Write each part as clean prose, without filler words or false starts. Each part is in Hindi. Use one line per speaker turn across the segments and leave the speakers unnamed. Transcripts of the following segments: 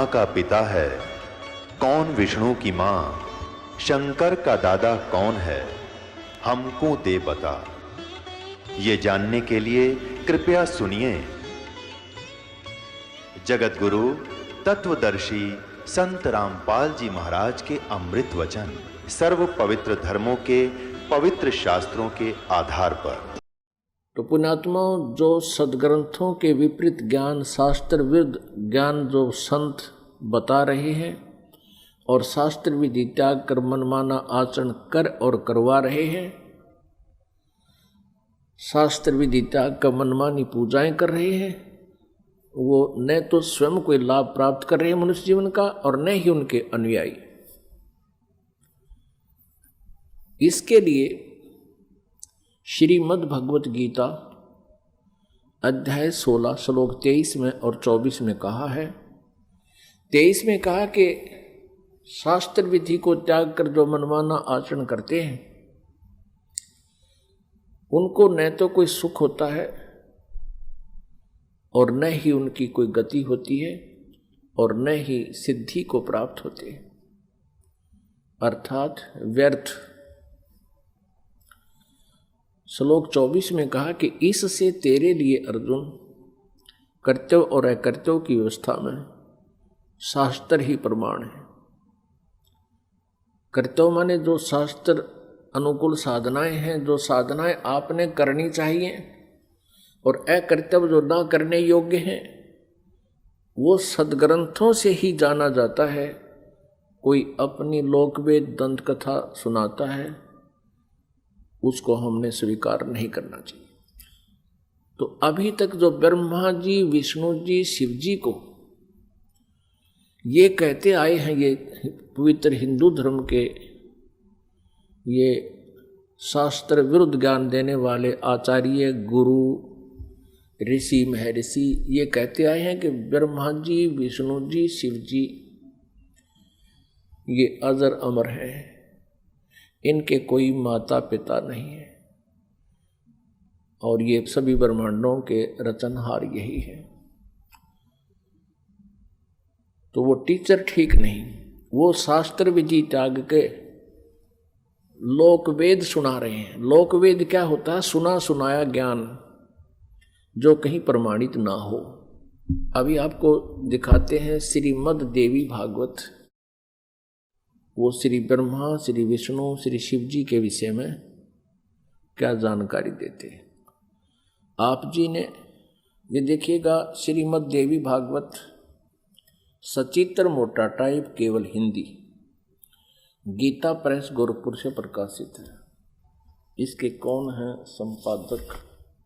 का पिता है, कौन विष्णु की मां, शंकर का दादा कौन है, हमको दे बता। ये जानने के लिए कृपया सुनिए। जगत गुरु तत्वदर्शी संत रामपाल जी महाराज के अमृत वचन सर्व पवित्र धर्मों के पवित्र शास्त्रों के आधार पर।
तो पुण्यात्माओं, जो सदग्रंथों के विपरीत ज्ञान, शास्त्र विरुद्ध ज्ञान जो संत बता रहे हैं और शास्त्र विधि त्याग कर मनमाना आचरण कर और करवा रहे हैं, शास्त्र विधि त्याग कर मनमानी पूजाएं कर रहे हैं, वो न तो स्वयं कोई लाभ प्राप्त कर रहे हैं मनुष्य जीवन का और न ही उनके अनुयायी। इसके लिए श्रीमद् भगवत गीता अध्याय 16 श्लोक 23 में और 24 में कहा है। 23 में कहा कि शास्त्र विधि को त्याग कर जो मनमाना आचरण करते हैं उनको न तो कोई सुख होता है और न ही उनकी कोई गति होती है और न ही सिद्धि को प्राप्त होते हैं, अर्थात व्यर्थ। श्लोक 24 में कहा कि इससे तेरे लिए अर्जुन कर्तव्य और अकर्तव्य की व्यवस्था में शास्त्र ही प्रमाण है। कर्तव्य माने जो शास्त्र अनुकूल साधनाएं हैं, जो साधनाएं आपने करनी चाहिए, और अकर्तव्य जो ना करने योग्य हैं, वो सदग्रंथों से ही जाना जाता है। कोई अपनी लोकवेद दंत कथा सुनाता है, उसको हमने स्वीकार नहीं करना चाहिए। तो अभी तक जो ब्रह्मा जी, विष्णु जी, शिव जी को ये कहते आए हैं, ये पवित्र हिंदू धर्म के ये शास्त्र विरुद्ध ज्ञान देने वाले आचार्य, गुरु, ऋषि, महर्षि ये कहते आए हैं कि ब्रह्मा जी, विष्णु जी, शिव जी ये अजर अमर हैं, इनके कोई माता पिता नहीं है और ये सभी ब्रह्मांडों के रचनहार यही है। तो वो टीचर ठीक नहीं, वो शास्त्र विधि त्याग के लोकवेद सुना रहे हैं। लोकवेद क्या होता है? सुना सुनाया ज्ञान जो कहीं प्रमाणित ना हो। अभी आपको दिखाते हैं श्रीमद् देवी भागवत। वो श्री ब्रह्मा, श्री विष्णु, श्री शिव जी के विषय में क्या जानकारी देते हैं। आप जी ने ये देखिएगा, श्रीमद् देवी भागवत सचित्र मोटा टाइप, केवल हिंदी, गीता प्रेस गोरखपुर से प्रकाशित है। इसके कौन है संपादक?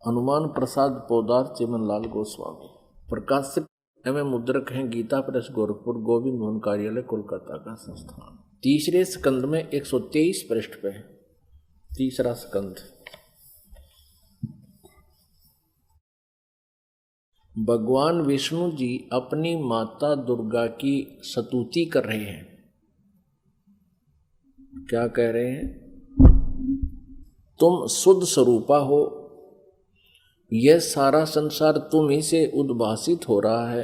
हनुमान प्रसाद पोदार, चिमनलाल गोस्वामी। प्रकाशक एवं मुद्रक हैं गीता प्रेस गोरखपुर, गोविंद मोहन कार्यालय, कोलकाता का संस्थान। तीसरे स्कंद में 123 पृष्ठ पे है, तीसरा स्कंद। भगवान विष्णु जी अपनी माता दुर्गा की स्तुति कर रहे हैं। क्या कह रहे हैं? तुम शुद्ध स्वरूपा हो, यह सारा संसार तुम ही से उद्भासित हो रहा है।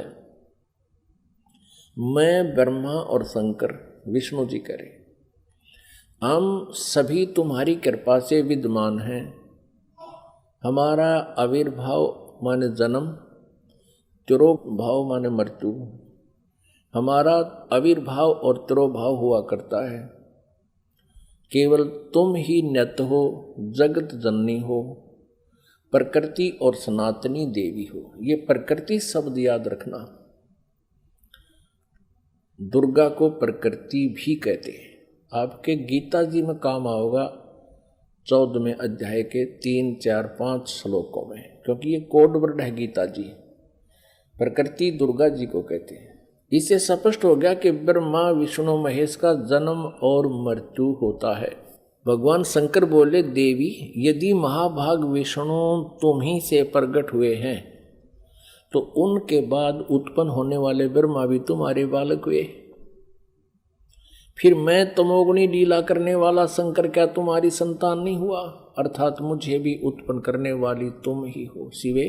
मैं, ब्रह्मा और शंकर, विष्णु जी कह रहे, हम सभी तुम्हारी कृपा से विद्यमान हैं। हमारा आविर्भाव माने जन्म, तिरोभाव माने मृत्यु, हमारा आविर्भाव और तिरोभाव हुआ करता है। केवल तुम ही नित्य हो, जगत जननी हो, प्रकृति और सनातनी देवी हो। ये प्रकृति शब्द याद रखना। दुर्गा को प्रकृति भी कहते हैं। आपके गीता जी में काम आओगा 14वें अध्याय के 3, 4, 5 श्लोकों में, क्योंकि ये कोड वर्ड है गीता जी। प्रकृति दुर्गा जी को कहते हैं। इससे स्पष्ट हो गया कि ब्रह्मा, विष्णु, महेश का जन्म और मृत्यु होता है। भगवान शंकर बोले, देवी यदि महाभाग विष्णु तुम ही से प्रकट हुए हैं तो उनके बाद उत्पन्न होने वाले ब्रह्मा भी तुम्हारे बालक हुए। फिर मैं तमोगुणी लीला करने वाला शंकर क्या तुम्हारी संतान नहीं हुआ? अर्थात मुझे भी उत्पन्न करने वाली तुम ही हो। शिवे,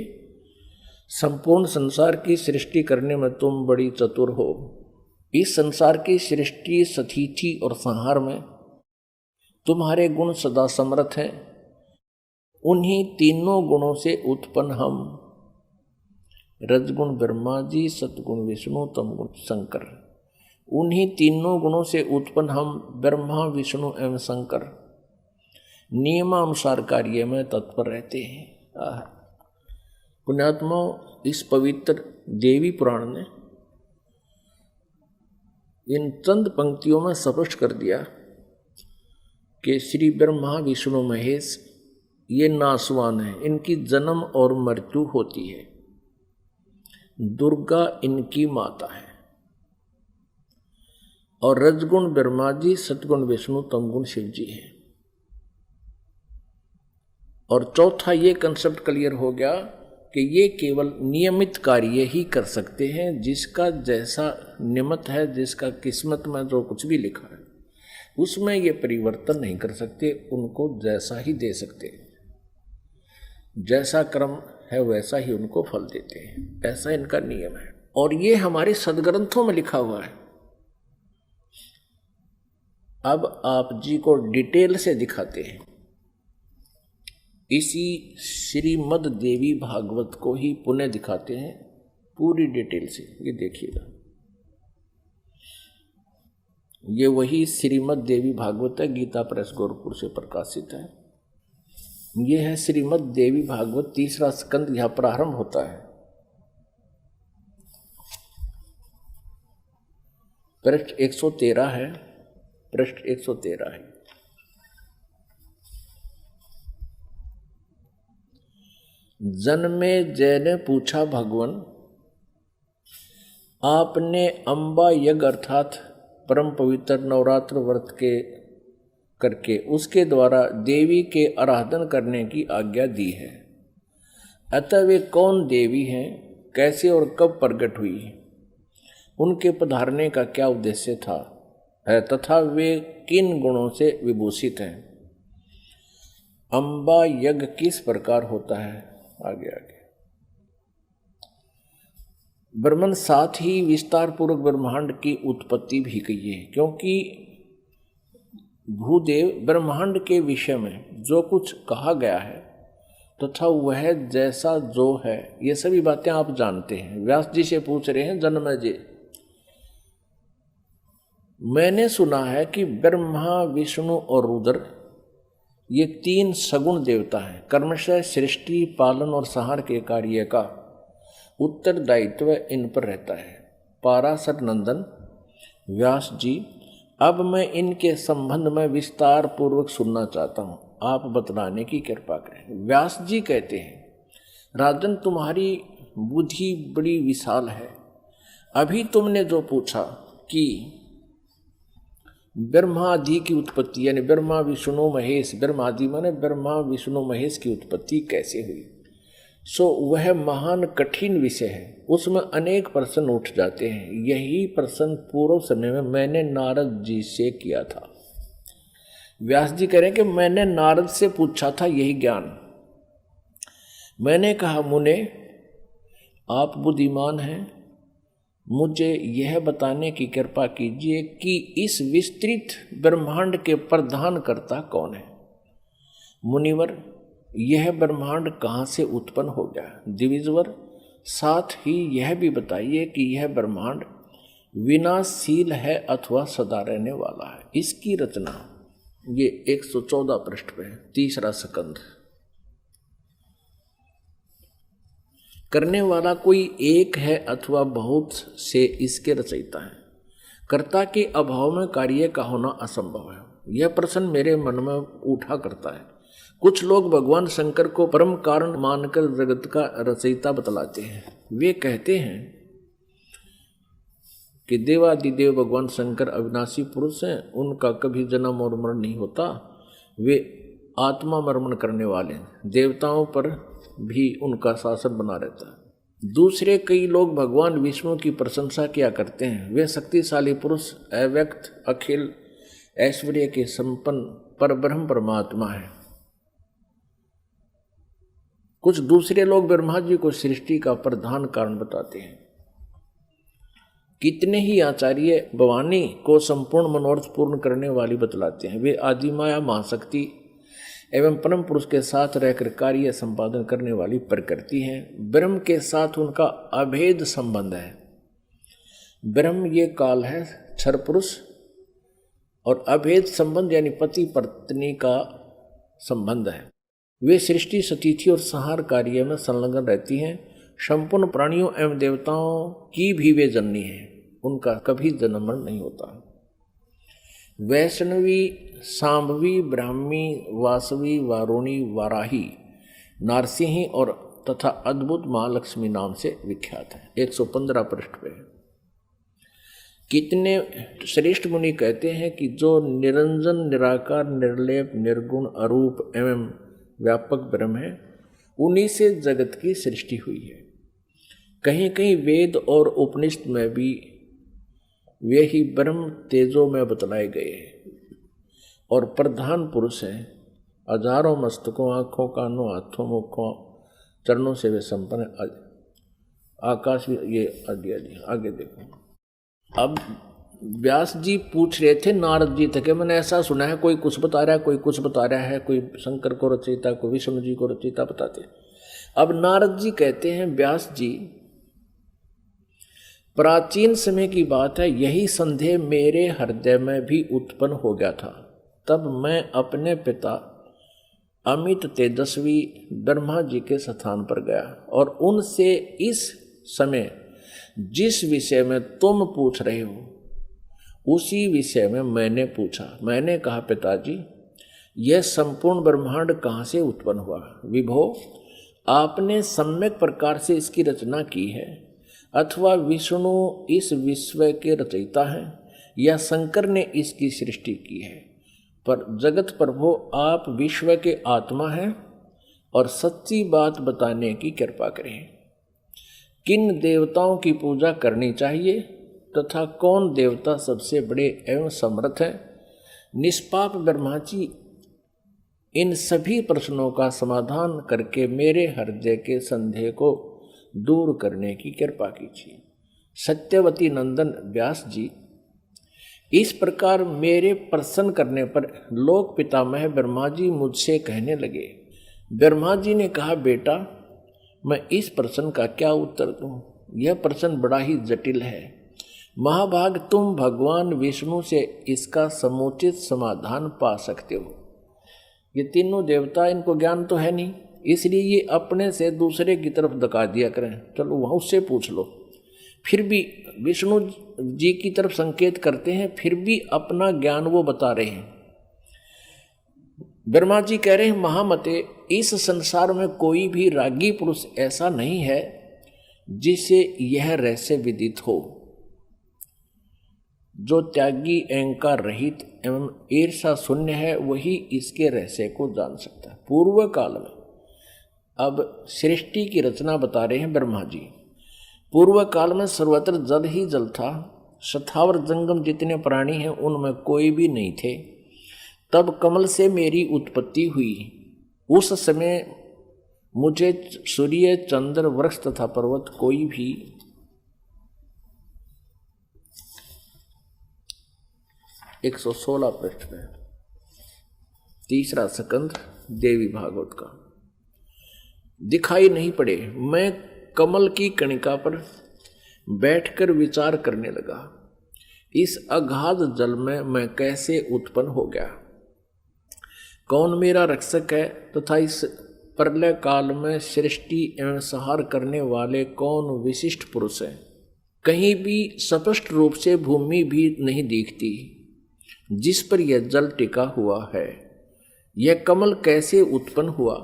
संपूर्ण संसार की सृष्टि करने में तुम बड़ी चतुर हो। इस संसार की सृष्टि, स्थिति और संहार में तुम्हारे गुण सदा समर्थ हैं। उन्हीं तीनों गुणों से उत्पन्न हम, रजगुण ब्रह्मा जी, सतगुण विष्णु, तमगुण शंकर, उन्हीं तीनों गुणों से उत्पन्न हम ब्रह्मा, विष्णु एवं शंकर नियमानुसार कार्य में तत्पर रहते हैं। पुण्यात्मा, इस पवित्र देवी पुराण ने इन चंद पंक्तियों में स्पष्ट कर दिया कि श्री ब्रह्मा, विष्णु, महेश ये नासवान हैं, इनकी जन्म और मृत्यु होती है। दुर्गा इनकी माता है और रजगुण ब्रह्मा जी, सतगुण विष्णु, तमगुण शिव जी है। और चौथा ये कंसेप्ट क्लियर हो गया कि ये केवल नियमित कार्य ही कर सकते हैं। जिसका जैसा नियमित है, जिसका किस्मत में जो कुछ भी लिखा है उसमें ये परिवर्तन नहीं कर सकते, उनको जैसा ही दे सकते हैं। जैसा कर्म है वैसा ही उनको फल देते हैं, ऐसा इनका नियम है। और ये हमारे सदग्रंथों में लिखा हुआ है। अब आप जी को डिटेल से दिखाते हैं। इसी श्रीमद् देवी भागवत को ही पुनः दिखाते हैं पूरी डिटेल से। ये देखिएगा, ये वही श्रीमद् देवी भागवत है, गीता प्रेस गोरखपुर से प्रकाशित है। ये है श्रीमद् देवी भागवत, तीसरा स्कंद यहां प्रारंभ होता है। पृष्ठ 113 है, पृष्ठ 113 है। जन्मे जय ने पूछा, भगवान आपने अंबा यज्ञ अर्थात परम पवित्र नवरात्र व्रत के करके उसके द्वारा देवी के आराधन करने की आज्ञा दी है। अतः वे कौन देवी हैं, कैसे और कब प्रकट हुई, उनके पधारने का क्या उद्देश्य था है, तथा वे किन गुणों से विभूषित हैं। अंबा यज्ञ किस प्रकार होता है। आगे ब्रह्मन साथ ही विस्तार पूर्वक ब्रह्मांड की उत्पत्ति भी कही है, क्योंकि भूदेव ब्रह्मांड के विषय में जो कुछ कहा गया है तथा वह जैसा जो है, ये सभी बातें आप जानते हैं। व्यास जी से पूछ रहे हैं, जन्मेजय जी मैंने सुना है कि ब्रह्मा, विष्णु और रुद्र ये तीन सगुण देवता हैं। कर्मशः सृष्टि, पालन और संहार के कार्य का उत्तरदायित्व इन पर रहता है। पाराशर नंदन व्यास जी, अब मैं इनके संबंध में विस्तार पूर्वक सुनना चाहता हूँ, आप बतलाने की कृपा करें। व्यास जी कहते हैं, राजन तुम्हारी बुद्धि बड़ी विशाल है। अभी तुमने जो पूछा कि ब्रह्मादि की उत्पत्ति, यानी ब्रह्मा विष्णु महेश, ब्रह्मादि माने ब्रह्मा विष्णु महेश की उत्पत्ति कैसे हुई, सो वह महान कठिन विषय है। उसमें अनेक प्रश्न उठ जाते हैं। यही प्रश्न पूर्व समय में मैंने नारद जी से किया था। व्यास जी कह रहे हैं कि मैंने नारद से पूछा था यही ज्ञान। मैंने कहा, मुने आप बुद्धिमान हैं, मुझे यह बताने की कृपा कीजिए कि इस विस्तृत ब्रह्मांड के प्रधान कर्ता कौन है। मुनिवर, यह ब्रह्मांड कहाँ से उत्पन्न हो गया। दिविजवर, साथ ही यह भी बताइए कि यह ब्रह्मांड विनाशशील है अथवा सदा रहने वाला है। इसकी रचना ये 114 पृष्ठ पे, तीसरा स्कंद। करने वाला कोई एक है अथवा बहुत से इसके रचयिता है। कर्ता के अभाव में कार्य का होना असंभव है। यह प्रश्न मेरे मन में उठा करता है। कुछ लोग भगवान शंकर को परम कारण मानकर जगत का रचयिता बतलाते हैं। वे कहते हैं कि देवादिदेव भगवान शंकर अविनाशी पुरुष हैं, उनका कभी जन्म और मरण नहीं होता, वे आत्मा मर्मण करने वाले हैं, देवताओं पर भी उनका शासन बना रहता है। दूसरे कई लोग भगवान विष्णु की प्रशंसा किया करते हैं। वे शक्तिशाली पुरुष, अव्यक्त, अखिल ऐश्वर्य के संपन्न परब्रह्म परमात्मा है। कुछ दूसरे लोग ब्रह्मा जी को सृष्टि का प्रधान कारण बताते हैं। कितने ही आचार्य भवानी को संपूर्ण मनोरथ पूर्ण करने वाली बतलाते हैं। वे आदि माया महाशक्ति एवं परम पुरुष के साथ रहकर कार्य संपादन करने वाली प्रकृति है। ब्रह्म के साथ उनका अभेद संबंध है। ब्रह्म ये काल है, क्षर पुरुष, और अभेद संबंध यानी पति पत्नी का संबंध है। वे सृष्टि स्थिति और संहार कार्य में संलग्न रहती हैं। संपूर्ण प्राणियों एवं देवताओं की भी वे जननी है, उनका कभी जन्म मरण नहीं होता। वैष्णवी, सांभवी, ब्राह्मी, वासवी, वारुणी, वाराही, नारसिंही और तथा अद्भुत महालक्ष्मी नाम से विख्यात है। 115 पृष्ठ पे। कितने श्रेष्ठ मुनि कहते हैं कि जो निरंजन, निराकार, निर्लेप, निर्गुण, अरूप एवं व्यापक ब्रह्म है, उन्हीं से जगत की सृष्टि हुई है। कहीं कहीं वेद और उपनिषद में भी वे ही ब्रह्म तेजो में बतलाए गए हैं और प्रधान पुरुष हैं। हजारों मस्तकों, आँखों, कानों, हाथों, मुखों, चरणों से वे संपन्न आकाश ये आगे देखो। अब व्यास जी पूछ रहे थे नारद जी तक, मैंने ऐसा सुना है कोई कुछ बता रहा है, कोई कुछ बता रहा है, कोई शंकर को रचयिता, कोई विष्णु जी को रचयिता बताते। अब नारद जी कहते हैं, व्यास जी प्राचीन समय की बात है, यही संदेह मेरे हृदय में भी उत्पन्न हो गया था। तब मैं अपने पिता अमित तेजस्वी ब्रह्मा जी के स्थान पर गया और उनसे इस समय जिस विषय में तुम पूछ रहे हो उसी विषय में मैंने पूछा। मैंने कहा, पिताजी यह संपूर्ण ब्रह्मांड कहाँ से उत्पन्न हुआ? विभो, आपने सम्यक प्रकार से इसकी रचना की है, अथवा विष्णु इस विश्व के रचयिता हैं या शंकर ने इसकी सृष्टि की है। पर जगत प्रभु, आप विश्व के आत्मा हैं और सच्ची बात बताने की कृपा करें। किन देवताओं की पूजा करनी चाहिए तथा कौन देवता सबसे बड़े एवं समर्थ है? निष्पाप ब्रह्मा जी, इन सभी प्रश्नों का समाधान करके मेरे हृदय के संदेह को दूर करने की कृपा कीजिए। सत्यवती नंदन व्यास जी, इस प्रकार मेरे प्रसन्न करने पर लोक पितामह ब्रह्मा जी मुझसे कहने लगे। ब्रह्मा जी ने कहा, बेटा मैं इस प्रश्न का क्या उत्तर दूं? यह प्रश्न बड़ा ही जटिल है। महाभाग, तुम भगवान विष्णु से इसका समुचित समाधान पा सकते हो। ये तीनों देवता, इनको ज्ञान तो है नहीं, इसलिए ये अपने से दूसरे की तरफ धका दिया करें, चलो वहाँ उससे पूछ लो। फिर भी विष्णु जी की तरफ संकेत करते हैं, फिर भी अपना ज्ञान वो बता रहे हैं। ब्रह्मा जी कह रहे हैं, महामते, इस संसार में कोई भी रागी पुरुष ऐसा नहीं है जिसे यह रहस्य विदित हो। जो त्यागी, अहंकार रहित एवं ईर्षा शून्य है, वही इसके रहस्य को जान सकता है। पूर्व काल में, अब सृष्टि की रचना बता रहे हैं ब्रह्मा जी। पूर्व काल में सर्वत्र जल ही जल था, स्थावर जंगम जितने प्राणी हैं उनमें कोई भी नहीं थे। तब कमल से मेरी उत्पत्ति हुई। उस समय मुझे सूर्य, चंद्र, वृक्ष तथा पर्वत कोई भी 116 पृष्ठ में 3रा स्कंध देवी भागवत का दिखाई नहीं पड़े। मैं कमल की कणिका पर बैठकर विचार करने लगा, इस अगाध जल में मैं कैसे उत्पन्न हो गया, कौन मेरा रक्षक है तथा इस प्रलय काल में सृष्टि एवं संहार करने वाले कौन विशिष्ट पुरुष हैं। कहीं भी स्पष्ट रूप से भूमि भी नहीं दिखती जिस पर यह जल टिका हुआ है। यह कमल कैसे उत्पन्न हुआ,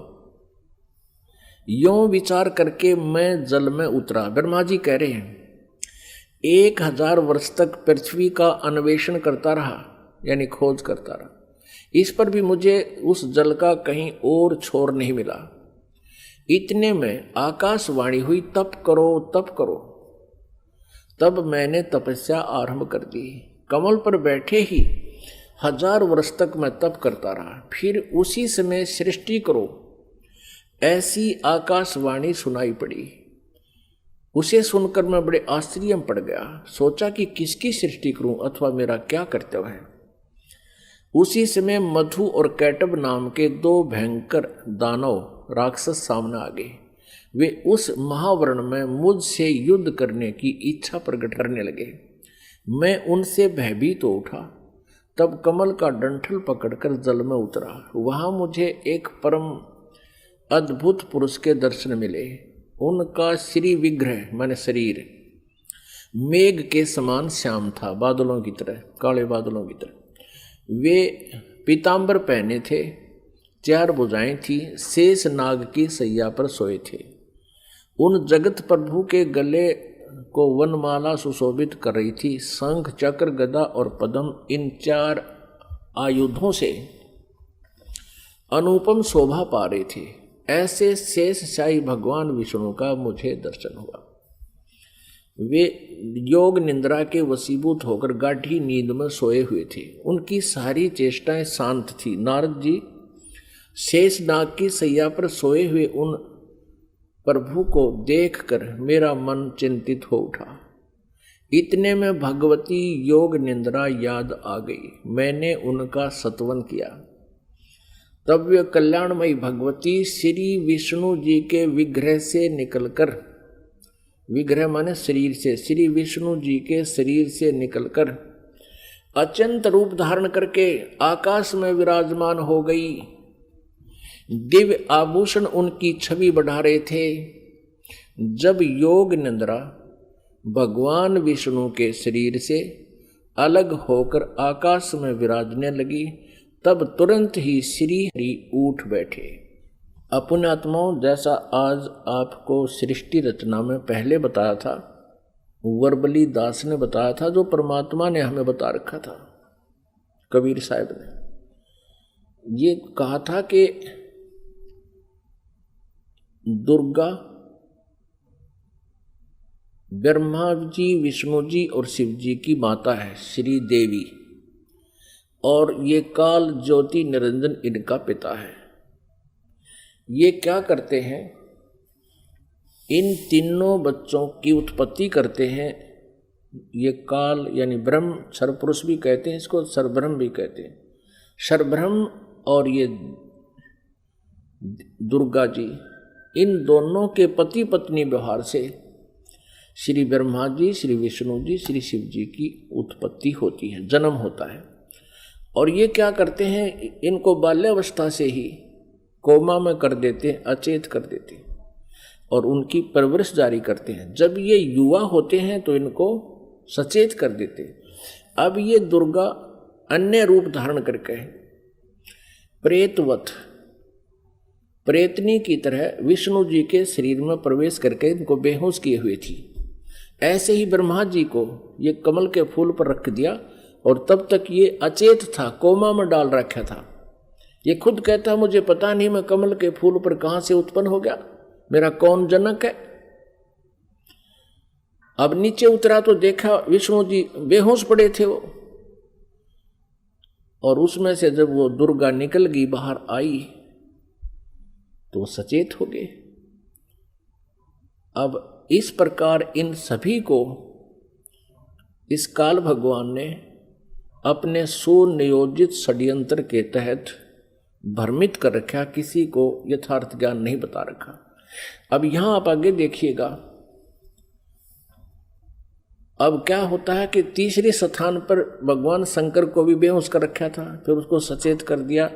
यों विचार करके मैं जल में उतरा। ब्रह्मा जी कह रहे हैं, 1000 वर्ष तक पृथ्वी का अन्वेषण करता रहा, यानी खोज करता रहा। इस पर भी मुझे उस जल का कहीं और छोर नहीं मिला। इतने में आकाशवाणी हुई, तप करो तप करो। तब मैंने तपस्या आरंभ कर दी। कमल पर बैठे ही 1000 वर्ष तक मैं तप करता रहा। फिर उसी समय सृष्टि करो, ऐसी आकाशवाणी सुनाई पड़ी। उसे सुनकर मैं बड़े आश्चर्य में पड़ गया। सोचा कि किसकी सृष्टि करूं अथवा मेरा क्या कर्तव्य है। उसी समय मधु और कैटब नाम के दो भयंकर दानव राक्षस सामने आ गए। वे उस महावर्ण में मुझसे युद्ध करने की इच्छा प्रकट करने लगे। मैं उनसे भयभीत हो उठा। तब कमल का डंठल पकड़कर जल में उतरा। वहां मुझे एक परम अद्भुत पुरुष के दर्शन मिले। उनका श्री विग्रह माने शरीर मेघ के समान श्याम था, बादलों की तरह, काले बादलों की तरह। वे पीतांबर पहने थे, 4 भुजाएं थी, शेष नाग की सैया पर सोए थे। उन जगत प्रभु के गले को वनमाला सुशोभित कर रही थी। शंख, चक्र, गदा और पद्म, इन 4 आयुधों से अनुपम शोभा पा रहे थे। ऐसे शेष शाही भगवान विष्णु का मुझे दर्शन हुआ। वे योग निंद्रा के वशीभूत होकर गाढ़ी नींद में सोए हुए थे। उनकी सारी चेष्टाएं शांत थी। नारद जी शेष नाग की सैया पर सोए हुए उन प्रभु को देखकर मेरा मन चिंतित हो उठा। इतने में भगवती योग निंद्रा याद आ गई। मैंने उनका स्तवन किया। तब वे कल्याणमयी भगवती श्री विष्णु जी के विग्रह से निकलकर, विग्रह माने शरीर से, श्री विष्णु जी के शरीर से निकलकर अत्यंत रूप धारण करके आकाश में विराजमान हो गई। दिव्य आभूषण उनकी छवि बढ़ा रहे थे। जब योग निंद्रा भगवान विष्णु के शरीर से अलग होकर आकाश में विराजने लगी, तब तुरंत ही श्री हरि उठ बैठे। अपने आत्माओं, जैसा आज आपको सृष्टि रचना में पहले बताया था, वर्बली दास ने बताया था, जो परमात्मा ने हमें बता रखा था, कबीर साहब ने ये कहा था कि दुर्गा ब्रह्मा जी, विष्णु जी और शिव जी की माता है, श्री देवी, और ये काल ज्योति निरंजन इनका पिता है। ये क्या करते हैं? इन तीनों बच्चों की उत्पत्ति करते हैं। ये काल यानी ब्रह्म, सर्वपुरुष भी कहते हैं इसको, सर्वब्रह्म भी कहते हैं। सर्वब्रह्म और ये दुर्गा जी, इन दोनों के पति पत्नी व्यवहार से श्री ब्रह्मा जी, श्री विष्णु जी, श्री शिव जी की उत्पत्ति होती है, जन्म होता है। और ये क्या करते हैं? इनको बाल्यावस्था से ही कोमा में कर देते, अचेत कर देते और उनकी परवरिश जारी करते हैं। जब ये युवा होते हैं तो इनको सचेत कर देते। अब ये दुर्गा अन्य रूप धारण करके प्रेतवत, प्रेतनी की तरह विष्णु जी के शरीर में प्रवेश करके इनको बेहोश किए हुए थी। ऐसे ही ब्रह्मा जी को ये कमल के फूल पर रख दिया और तब तक ये अचेत था, कोमा में डाल रखा था। ये खुद कहता मुझे पता नहीं मैं कमल के फूल पर कहां से उत्पन्न हो गया, मेरा कौन जनक है। अब नीचे उतरा तो देखा विष्णु जी बेहोश पड़े थे वो, और उसमें से जब वो दुर्गा निकल गई, बाहर आई, तो वो सचेत हो गए। अब इस प्रकार इन सभी को इस काल भगवान ने अपने सुनियोजित षड्यंत्र के तहत भ्रमित कर रखा, किसी को यथार्थ ज्ञान नहीं बता रखा। अब यहां आप आगे देखिएगा, अब क्या होता है कि तीसरे स्थान पर भगवान शंकर को भी बेहोश कर रखा था, फिर उसको सचेत कर दिया,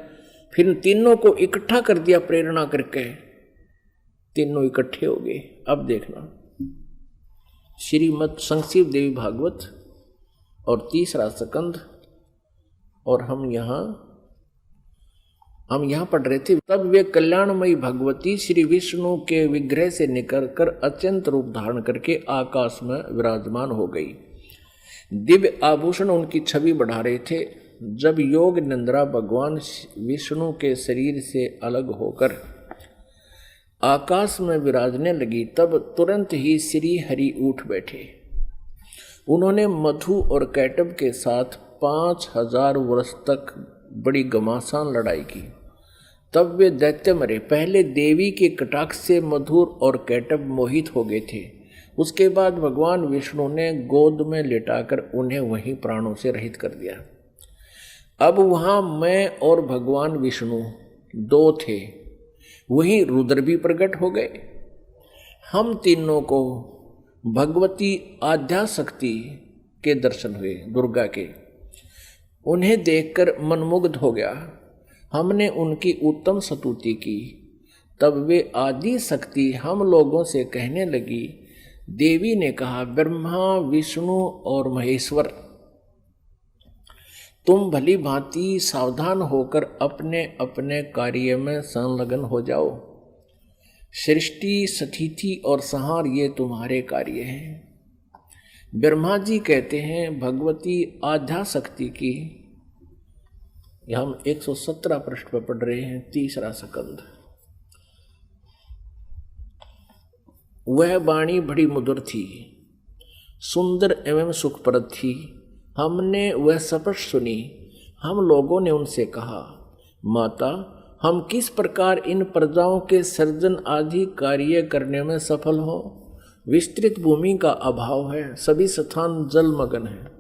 फिर तीनों को इकट्ठा कर दिया प्रेरणा करके, तीनों इकट्ठे हो गए। अब देखना श्रीमद् संक्षिप देवी भागवत और 3रा स्कंध, और हम यहाँ पढ़ रहे थे। तब वे कल्याणमयी भगवती श्री विष्णु के विग्रह से निकलकर अत्यंत रूप धारण करके आकाश में विराजमान हो गई। दिव्य आभूषण उनकी छवि बढ़ा रहे थे। जब योग निंद्रा भगवान विष्णु के शरीर से अलग होकर आकाश में विराजने लगी, तब तुरंत ही श्री हरि उठ बैठे। उन्होंने मधु और कैटब के साथ 5000 वर्ष तक बड़ी घमासान लड़ाई की। तब वे दैत्य मरे। पहले देवी के कटाक्ष से मधुर और कैटब मोहित हो गए थे। उसके बाद भगवान विष्णु ने गोद में लेटाकर उन्हें वहीं प्राणों से रहित कर दिया। अब वहां मैं और भगवान विष्णु दो थे, वहीं रुद्र भी प्रकट हो गए। हम तीनों को भगवती आद्याशक्ति के दर्शन हुए, दुर्गा के। उन्हें देखकर मनमुग्ध हो गया। हमने उनकी उत्तम स्तुति की। तब वे आदि शक्ति हम लोगों से कहने लगी। देवी ने कहा, ब्रह्मा विष्णु और महेश्वर, तुम भली भांति सावधान होकर अपने अपने कार्य में संलग्न हो जाओ। सृष्टि, स्थिति और संहार ये तुम्हारे कार्य हैं। ब्रह्मा जी कहते हैं, भगवती आद्याशक्ति की, हम 117 पृष्ठ पर पढ़ रहे हैं, तीसरा स्कंद। वह वाणी बड़ी मधुर थी, सुंदर एवं सुखप्रद थी। हमने वह स्पष्ट सुनी। हम लोगों ने उनसे कहा, माता, हम किस प्रकार इन प्रजाओं के सर्जन आदि कार्य करने में सफल हो? विस्तृत भूमि का अभाव है, सभी स्थान जलमग्न है।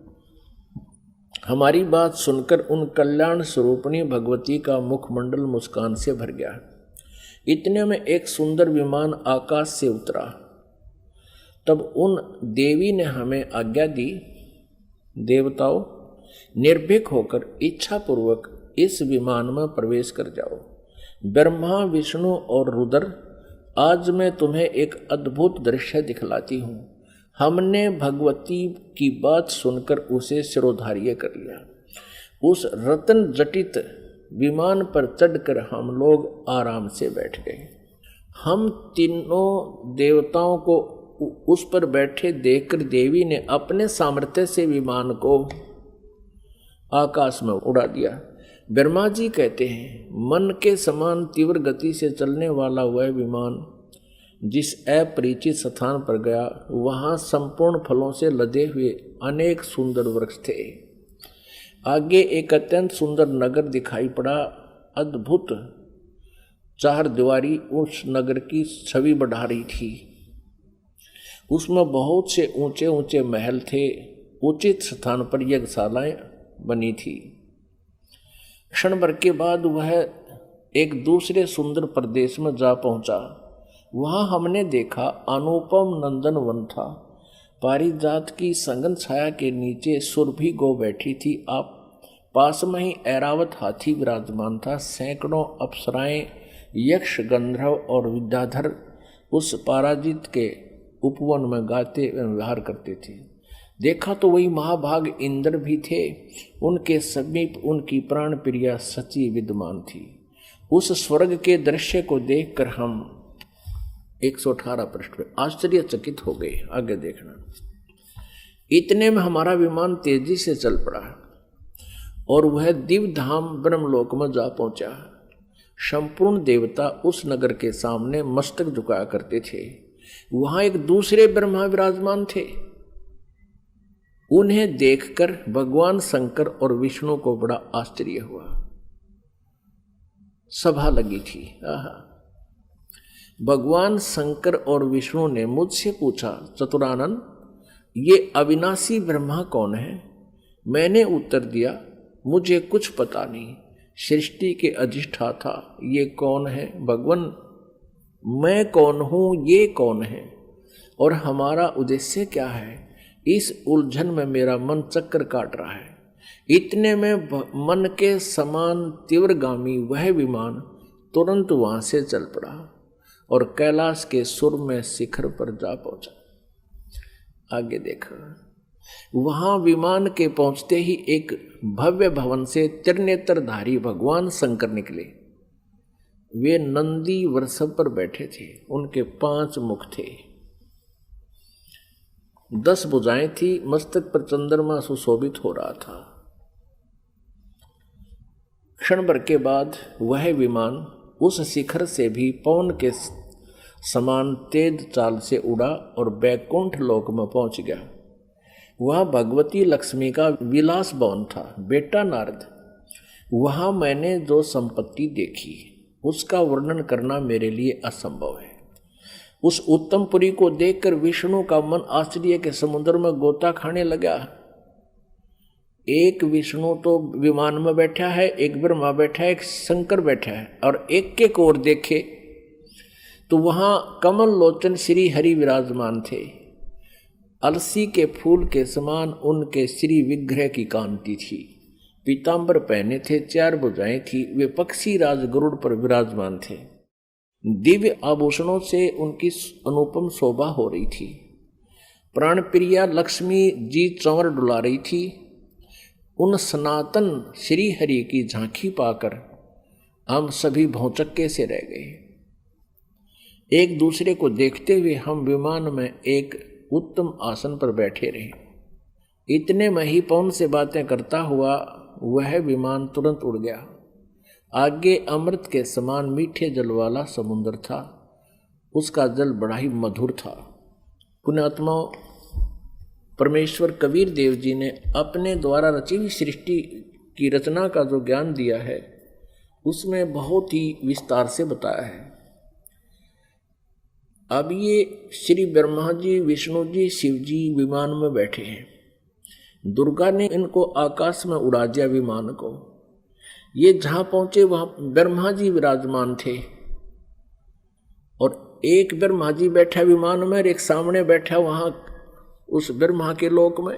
हमारी बात सुनकर उन कल्याण स्वरूपिणी भगवती का मुखमंडल मुस्कान से भर गया। इतने में एक सुंदर विमान आकाश से उतरा। तब उन देवी ने हमें आज्ञा दी, देवताओं, निर्भीक होकर इच्छापूर्वक इस विमान में प्रवेश कर जाओ। ब्रह्मा, विष्णु और रुद्र, आज मैं तुम्हें एक अद्भुत दृश्य दिखलाती हूँ। हमने भगवती की बात सुनकर उसे शिरोधार्य कर लिया। उस रत्न जटित विमान पर चढ़कर हम लोग आराम से बैठ गए। हम तीनों देवताओं को उस पर बैठे देखकर देवी ने अपने सामर्थ्य से विमान को आकाश में उड़ा दिया। ब्रह्मा जी कहते हैं, मन के समान तीव्र गति से चलने वाला वह विमान जिस अपरिचित स्थान पर गया, वहां संपूर्ण फलों से लदे हुए अनेक सुंदर वृक्ष थे। आगे एक अत्यंत सुंदर नगर दिखाई पड़ा। अद्भुत चार दीवारी उस नगर की छवि बढ़ा रही थी। उसमें बहुत से ऊंचे ऊंचे महल थे। उचित स्थान पर यज्ञशालाएं बनी थी। क्षण भर के बाद वह एक दूसरे सुंदर प्रदेश में जा पहुंचा। वहां हमने देखा अनुपम नंदन वन था। पारिजात की संगन छाया के नीचे सुरभि गो बैठी थी। आप पास में ही ऐरावत हाथी विराजमान था। सैकड़ों अप्सराएं, यक्ष, गंधर्व और विद्याधर उस पराजित के उपवन में गाते एवं व्यवहार करते थे। देखा तो वही महाभाग इंद्र भी थे। उनके समीप उनकी प्राण प्रिया सची विद्यमान थी। उस स्वर्ग के दृश्य को देखकर हम 118 पृष्ठ पे आश्चर्यचकित हो गए। आगे देखना। इतने में हमारा विमान तेजी से चल पड़ा और वह दिव्य धाम ब्रह्मलोक में जा पहुंचा। संपूर्ण देवता उस नगर के सामने मस्तक झुकाया करते थे। वहां एक दूसरे ब्रह्मा विराजमान थे। उन्हें देखकर भगवान शंकर और विष्णु को बड़ा आश्चर्य हुआ। सभा लगी थी। भगवान शंकर और विष्णु ने मुझसे पूछा, चतुरानन, ये अविनाशी ब्रह्मा कौन है? मैंने उत्तर दिया, मुझे कुछ पता नहीं। सृष्टि के अधिष्ठाता ये कौन है? भगवान, मैं कौन हूँ, ये कौन है, और हमारा उद्देश्य क्या है? इस उलझन में मेरा मन चक्कर काट रहा है। इतने में मन के समान तीव्रगामी वह विमान तुरंत वहां से चल पड़ा और कैलाश के सुर में शिखर पर जा पहुंचा। आगे देखा। वहां विमान के पहुंचते ही एक भव्य भवन से त्रिनेत्रधारी भगवान शंकर निकले। वे नंदी वृषभ पर बैठे थे। उनके 5 मुख थे, 10 भुजाएं थी। मस्तक पर चंद्रमा सुशोभित हो रहा था। क्षण भर के बाद वह विमान उस शिखर से भी पवन के समान तेज चाल से उड़ा और बैकुंठ लोक में पहुंच गया। वह भगवती लक्ष्मी का विलास भवन था। बेटा नारद, वहां मैंने जो संपत्ति देखी उसका वर्णन करना मेरे लिए असंभव है। उस उत्तमपुरी को देखकर विष्णु का मन आश्चर्य के समुद्र में गोता खाने लगा। एक विष्णु तो विमान में बैठा है, एक ब्रह्मा बैठा है, एक शंकर बैठा है, और एक एक ओर देखे तो वहां कमल लोचन श्री हरि विराजमान थे। अलसी के फूल के समान उनके श्री विग्रह की कांति थी। पीतांबर पहने थे, 4 भुजाएं थी, वे पक्षी राज गरुड़ पर विराजमान थे। दिव्य आभूषणों से उनकी अनुपम शोभा हो रही थी। प्राण प्रिया लक्ष्मी जी चंवर डुला रही थी। उन सनातन श्री हरि की झांकी पाकर हम सभी भौचक्के से रह गए। एक दूसरे को देखते हुए हम विमान में एक उत्तम आसन पर बैठे रहे। इतने में ही पवन से बातें करता हुआ वह विमान तुरंत उड़ गया। आगे अमृत के समान मीठे जल वाला समुद्र था। उसका जल बड़ा ही मधुर था। पुण्यात्माओं, परमेश्वर कबीर देव जी ने अपने द्वारा रची हुई सृष्टि की रचना का जो ज्ञान दिया है उसमें बहुत ही विस्तार से बताया है। अब ये श्री ब्रह्मा जी, विष्णु जी, शिव जी विमान में बैठे हैं। दुर्गा ने इनको आकाश में उड़ा दिया विमान को। ये जहाँ पहुँचे वहाँ ब्रह्मा जी विराजमान थे, और एक ब्रह्मा जी बैठा विमान में और एक सामने बैठा वहाँ उस ब्रह्मा के लोक में।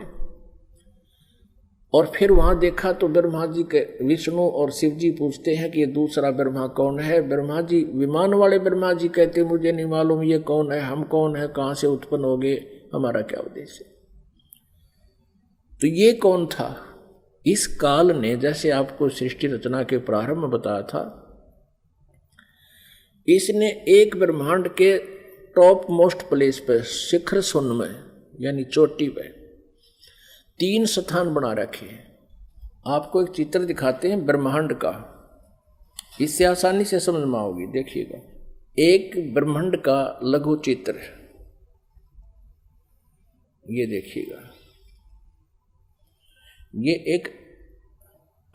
और फिर वहां देखा तो ब्रह्मा जी के विष्णु और शिव जी पूछते हैं कि ये दूसरा ब्रह्मा कौन है। ब्रह्मा जी, विमान वाले ब्रह्मा जी कहते मुझे नहीं मालूम ये कौन है, हम कौन है, कहाँ से उत्पन्न हो गए, हमारा क्या उद्देश्य है। तो ये कौन था? इस काल ने, जैसे आपको सृष्टि रचना के प्रारंभ में बताया था, इसने एक ब्रह्मांड के टॉप मोस्ट प्लेस पे, शिखर सुन में यानी चोटी पे 3 स्थान बना रखे हैं। आपको एक चित्र दिखाते हैं ब्रह्मांड का, इससे आसानी से समझ में आओगी। देखिएगा, एक ब्रह्मांड का लघु चित्र, ये देखिएगा, ये एक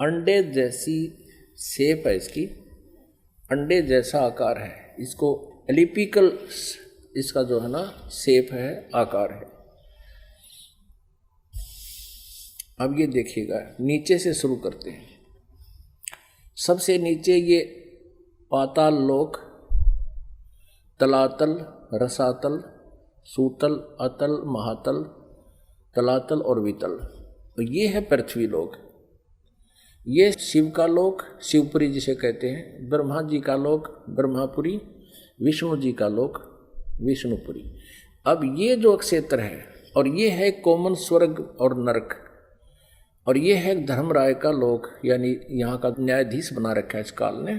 अंडे जैसी शेप है, इसकी अंडे जैसा आकार है। इसको एलिपिकल इसका जो है ना शेप है, आकार है। अब ये देखिएगा, नीचे से शुरू करते हैं। सबसे नीचे ये पाताल लोक, तलातल, रसातल, सूतल, अतल, महातल, तलातल और वितल। तो ये है पृथ्वी लोक। ये शिव का लोक, शिवपुरी जिसे कहते हैं। ब्रह्मा जी का लोक ब्रह्मापुरी, विष्णु जी का लोक विष्णुपुरी। अब ये जो क्षेत्र है, और ये है कोमन स्वर्ग और नरक, और ये है धर्मराय का लोक, यानी यहाँ का न्यायाधीश बना रखा है इस काल ने,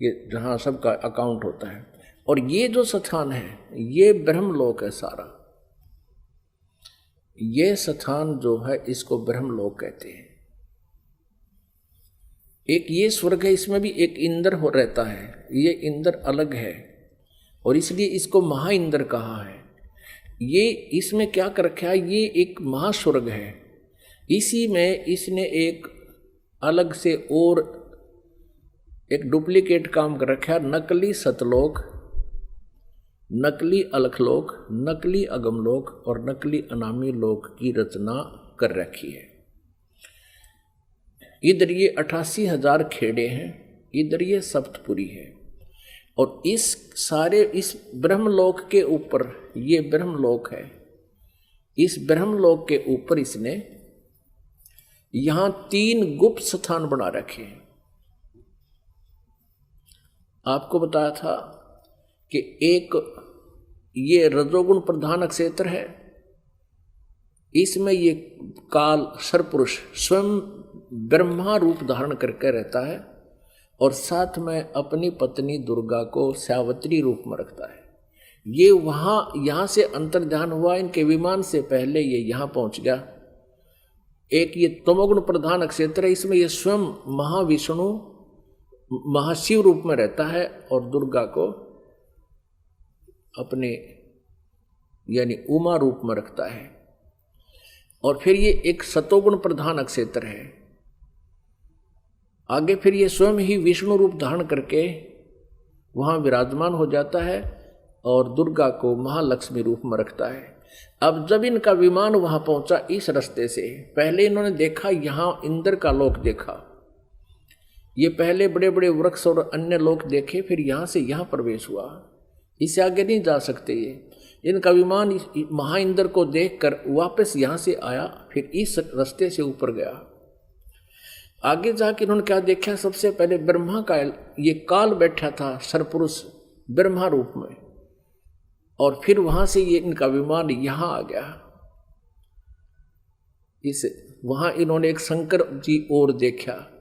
ये जहाँ सबका अकाउंट होता है। और ये जो स्थान है ये ब्रह्मलोक है सारा। ये स्थान जो है इसको ब्रह्मलोक कहते हैं। एक ये स्वर्ग है, इसमें भी एक इंद्र हो रहता है। ये इंद्र अलग है और इसलिए इसको महा इंद्र कहा है। ये इसमें क्या कर रखा है, ये एक महास्वर्ग है। इसी में इसने एक अलग से और एक डुप्लीकेट काम कर रखा है। नकली सतलोक, नकली अलखलोक, नकली अगमलोक और नकली अनामी लोक की रचना कर रखी है। इधर ये 88,000 खेड़े हैं, इधर ये सप्तपुरी है। और इस सारे इस ब्रह्मलोक के ऊपर, ये ब्रह्मलोक है, इस ब्रह्मलोक के ऊपर इसने यहां 3 गुप्त स्थान बना रखे हैं। आपको बताया था कि एक ये रजोगुण प्रधान क्षेत्र है, इसमें ये काल सरपुरुष स्वयं ब्रह्मा रूप धारण करके रहता है और साथ में अपनी पत्नी दुर्गा को सावित्री रूप में रखता है। ये वहां यहां से अंतर्ध्यान हुआ, इनके विमान से पहले ये यहां पहुंच गया। एक ये तमोगुण प्रधान क्षेत्र है, इसमें ये स्वयं महाविष्णु महाशिव रूप में रहता है और दुर्गा को अपने यानी उमा रूप में रखता है। और फिर ये एक सतोगुण प्रधान क्षेत्र है। आगे फिर ये स्वयं ही विष्णु रूप धारण करके वहाँ विराजमान हो जाता है और दुर्गा को महालक्ष्मी रूप में रखता है। अब जब इनका विमान वहां पहुंचा इस रास्ते से, पहले इन्होंने देखा यहां इंद्र का लोक देखा, ये पहले बड़े बड़े वृक्ष और अन्य लोक देखे, फिर यहां से यहां प्रवेश हुआ। इससे आगे नहीं जा सकते ये। इनका विमान महा इंद्र को देखकर वापस यहां से आया, फिर इस रास्ते से ऊपर गया। आगे जाके इन्होंने क्या देखा, सबसे पहले ब्रह्मा का ये काल बैठा था सरपुरुष ब्रह्मा रूप में, और फिर वहां से ये इनका विमान यहां आ गया। इस वहां इन्होंने एक शंकर जी और देखा,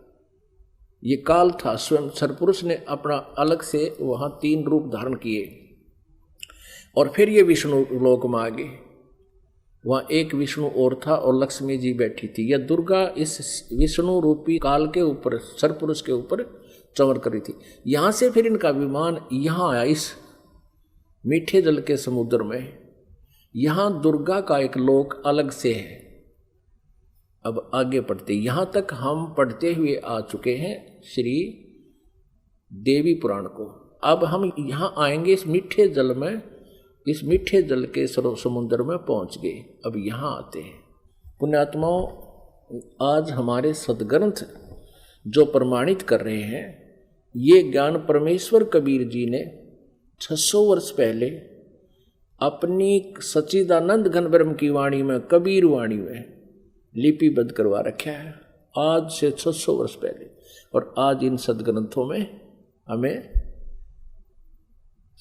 ये काल था, स्वयं सरपुरुष ने अपना अलग से वहां 3 रूप धारण किए, और फिर ये विष्णु लोक में आ गए। वहां एक विष्णु और था और लक्ष्मी जी बैठी थी। यह दुर्गा इस विष्णु रूपी काल के ऊपर, सरपुरुष के ऊपर चमर करी थी। यहां से फिर इनका विमान यहां आया, इस मीठे जल के समुद्र में। यहां दुर्गा का एक लोक अलग से है। अब आगे पढ़ते, यहां तक हम पढ़ते हुए आ चुके हैं श्री देवी पुराण को। अब हम यहां आएंगे इस मीठे जल में, इस मीठे जल के समुद्र में पहुंच गए। अब यहां आते हैं पुण्यात्माओं, आज हमारे सदग्रंथ जो प्रमाणित कर रहे हैं, ये ज्ञान परमेश्वर कबीर जी ने 600 वर्ष पहले अपनी सच्चिदानंद घन ब्रह्म की वाणी में, कबीर वाणी में लिपिबद्ध करवा रखा है, आज से 600 वर्ष पहले। और आज इन सदग्रंथों में हमें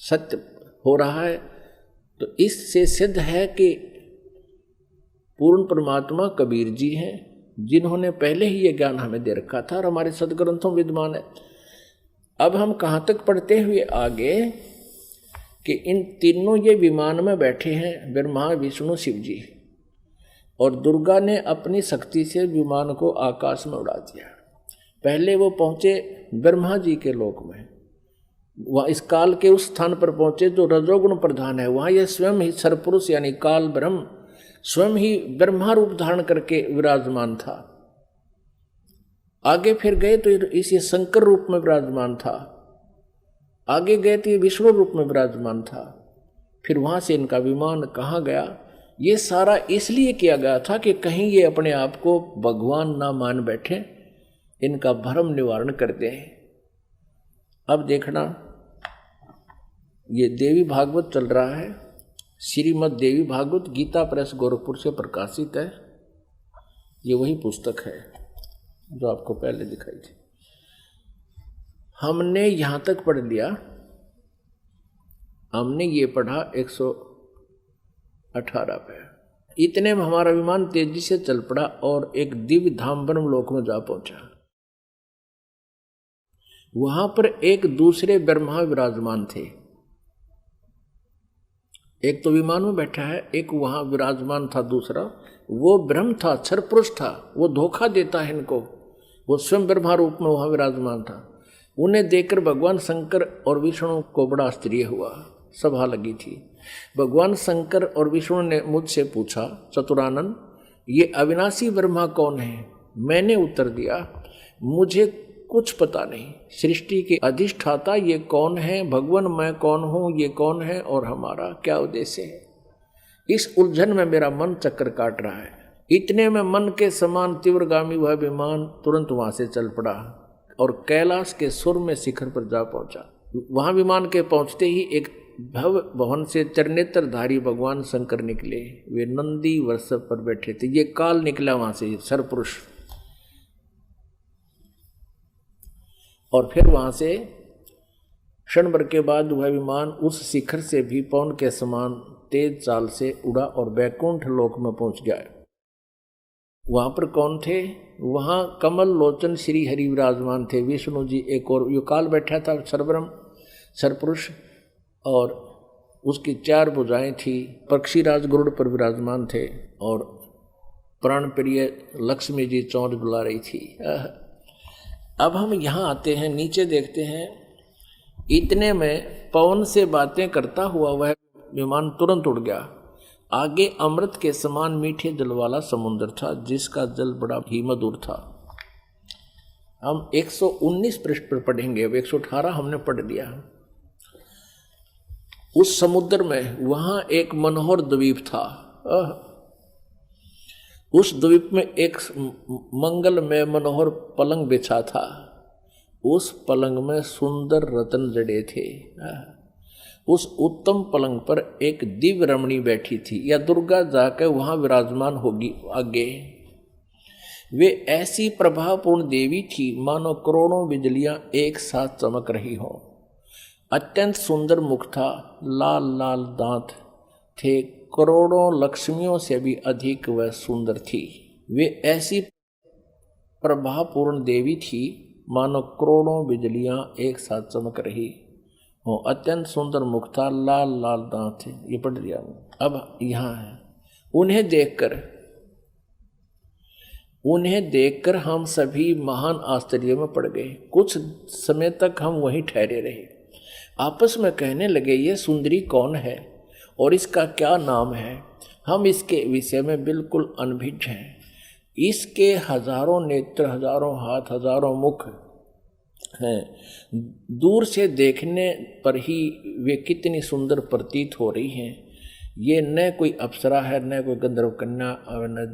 सत्य हो रहा है। तो इससे सिद्ध है कि पूर्ण परमात्मा कबीर जी हैं, जिन्होंने पहले ही ये ज्ञान हमें दे रखा था और हमारे सदग्रंथों में विद्यमान है। अब हम कहाँ तक पढ़ते हुए आगे कि इन तीनों ये विमान में बैठे हैं, ब्रह्मा विष्णु शिव जी, और दुर्गा ने अपनी शक्ति से विमान को आकाश में उड़ा दिया। पहले वो पहुँचे ब्रह्मा जी के लोक में, वह इस काल के उस स्थान पर पहुंचे जो रजोगुण प्रधान है। वहां यह स्वयं ही सरपुरुष यानी काल ब्रह्म स्वयं ही ब्रह्मा रूप धारण करके विराजमान था। आगे फिर गए तो इस शंकर रूप में विराजमान था, आगे गए तो ये विष्णु रूप में विराजमान था। फिर वहां से इनका विमान कहाँ गया, ये सारा इसलिए किया गया था कि कहीं ये अपने आप को भगवान ना मान बैठे, इनका भ्रम निवारण कर दें। अब देखना, ये देवी भागवत चल रहा है, श्रीमद् देवी भागवत गीता प्रेस गोरखपुर से प्रकाशित है। ये वही पुस्तक है जो आपको पहले दिखाई थी। हमने यहाँ तक पढ़ लिया, हमने ये पढ़ा 118 पे। इतने में हमारा विमान तेजी से चल पड़ा और एक दिव्य धाम ब्रह्म लोक में जा पहुंचा। वहां पर एक दूसरे ब्रह्मा विराजमान थे। एक तो विमान में बैठा है, एक वहां विराजमान था दूसरा, वो ब्रह्म था, सरपुरुष था, वो धोखा देता है इनको, वो स्वयं ब्रह्मा रूप में वहां विराजमान था। उन्हें देखकर भगवान शंकर और विष्णु को बड़ा आश्चर्य हुआ, सभा लगी थी। भगवान शंकर और विष्णु ने मुझसे पूछा, चतुरानन ये अविनाशी ब्रह्मा कौन है? मैंने उत्तर दिया, मुझे कुछ पता नहीं। सृष्टि के अधिष्ठाता ये कौन है? भगवान मैं कौन हूँ? ये कौन है? और हमारा क्या उद्देश्य है? इस उलझन में मेरा मन चक्कर काट रहा है। इतने में मन के समान तीव्रगामी वह विमान तुरंत वहां से चल पड़ा और कैलाश के सुर में शिखर पर जा पहुंचा। वहां विमान के पहुंचते ही एक भव भवन से चरनेत्रधारी भगवान शंकर निकले। वे नंदी वृषभ पर बैठे थे। ये काल निकला वहां से, सरपुरुष। और फिर वहां से क्षण भर के बाद वह विमान उस शिखर से भी पवन के समान तेज चाल से उड़ा और बैकुंठ लोक में पहुंच गया। वहां पर कौन थे? वहां कमल लोचन श्री हरि विराजमान थे, विष्णु जी एक और यो काल बैठा था, सरब्रह्म सरपुरुष, और उसकी 4 भुजाएं थी। पक्षीराज गरुड़ पर विराजमान थे और प्राण प्रिय लक्ष्मी जी चौंच बुला रही थी। अब हम यहाँ आते हैं, नीचे देखते हैं। इतने में पवन से बातें करता हुआ वह विमान तुरंत उड़ गया। आगे अमृत के समान मीठे जल वाला समुद्र था, जिसका जल बड़ा ही मधुर था। हम 119 पृष्ठ पर पढ़ेंगे, अब 118 हमने पढ़ लिया। उस समुद्र में वहां एक मनोहर द्वीप था। उस द्वीप में एक मंगलमय मनोहर पलंग बिछा था। उस पलंग में सुंदर रत्न जड़े थे। उस उत्तम पलंग पर एक दिव्य रमणी बैठी थी, या दुर्गा जाकर वहां विराजमान होगी आगे। वे ऐसी प्रभावपूर्ण देवी थी मानो करोड़ों बिजलियां एक साथ चमक रही हो। अत्यंत सुंदर मुख था, लाल लाल दांत थे, करोड़ों लक्ष्मियों से भी अधिक वह सुंदर थी। वे ऐसी प्रभावपूर्ण देवी थी मानो करोड़ों बिजलियां एक साथ चमक रही हो। अत्यंत सुंदर मुख था, लाल लाल दांत थे। ये पढ़ लिया। अब यहाँ है, उन्हें देखकर हम सभी महान आश्चर्य में पड़ गए। कुछ समय तक हम वहीं ठहरे रहे, आपस में कहने लगे, ये सुंदरी कौन है और इसका क्या नाम है? हम इसके विषय में बिल्कुल अनभिज्ञ हैं। इसके हजारों नेत्र, हजारों हाथ, हजारों मुख हैं। दूर से देखने पर ही वे कितनी सुंदर प्रतीत हो रही हैं। ये न कोई अप्सरा है, न कोई गंधर्व कन्या और न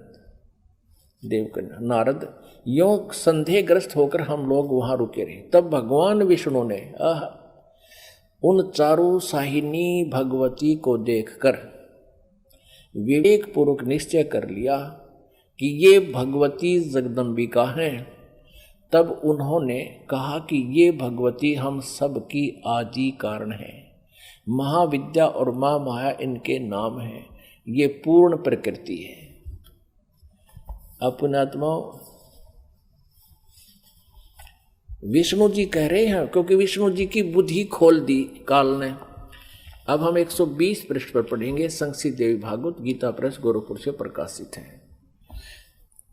देवकन्या। नारद यों संदेहग्रस्त होकर हम लोग वहां रुके रहे। तब भगवान विष्णु ने उन चारों साहिनी भगवती को देखकर विवेक पूर्वक निश्चय कर लिया कि ये भगवती जगदम्बिका हैं। तब उन्होंने कहा कि ये भगवती हम सब की आदि कारण है। महाविद्या और माँ माया इनके नाम हैं। ये पूर्ण प्रकृति है। अपनात्माओं, विष्णु जी कह रहे हैं, क्योंकि विष्णु जी की बुद्धि खोल दी काल ने। अब हम 120 पृष्ठ पर पढ़ेंगे। संक्षिप्त देवी भागवत गीता प्रेस गोरखपुर से प्रकाशित है।